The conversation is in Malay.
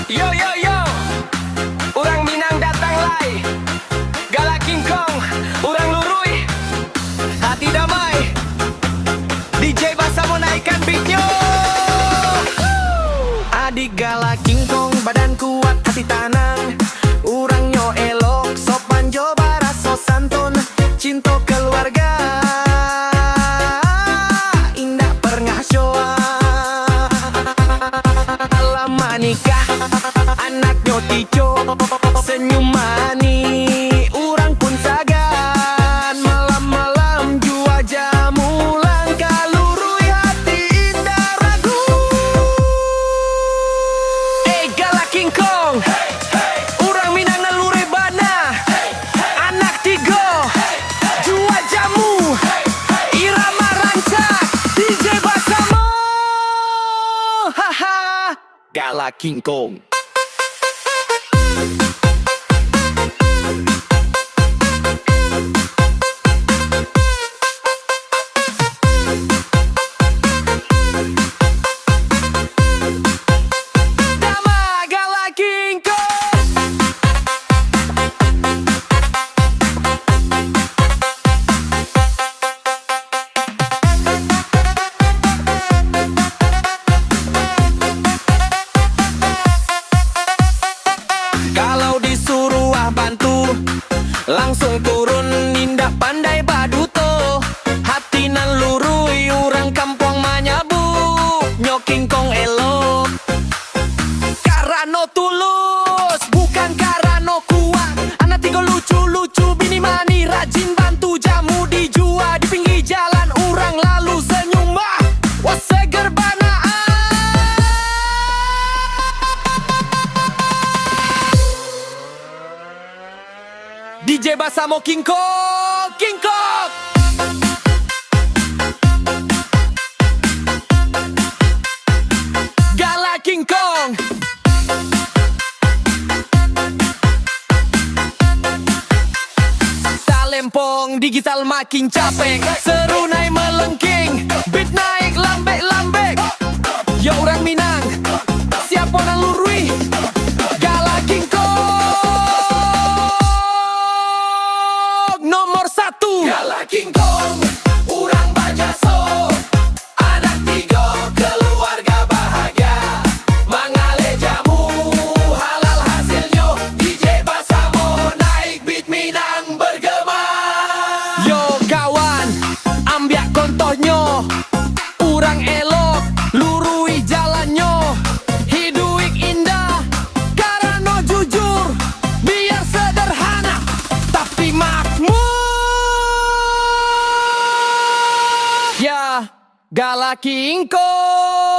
Yo yo yo, orang Minang datang lai. Galak King Kong, orang Lurui. Hati damai, DJ Basa mau naikkan beatnya. Adik Galak King Kong, badan kuat hati tanang. Urangnya elok, sopan joba rasa santun. Cinta keluarga, indah pernah shoa. Lama nikah, anaknya tico. Senyum mani, urang pun sagan. Malam-malam jua jamu langkah lurui hati indah ragu. Galak King Kong, urang Minang nalure bana. Anak tigo, jua jamu, irama rancak, DJ Basamo. Haha, Galak King Kong. Kalau disuruh bantu, langsung turun nindak pandai baduto. Hati nan lurui urang kampung manyabu. Nyoking Kong elok karano tulus, bukan karano kuat. Anak tiga lucu-lucu, bini mani rajin bantu. Jamu dijua di pinggir jalan, urang lalu senyum mah. Wah seger bana. DJ Basamo King Kong, King Kong. Galak King Kong. Talempong digital makin capek, seru naik melengking, beat naik lambek-lambek. Ya orang Minang, siapa nang lurui? Galak King Kong nomor 1. Galak King Kong, urang Banyaso. Anak tiga, keluarga bahagia. Mangale jamu, halal hasilnya. DJ Basamo naik beat Minang bergema. Yo kawan, ambiak contohnya. Urang elok, lurui jalannya. Hidup indah, karena jujur. Biar sederhana, tapi makmur. Ya, Galak King Kong.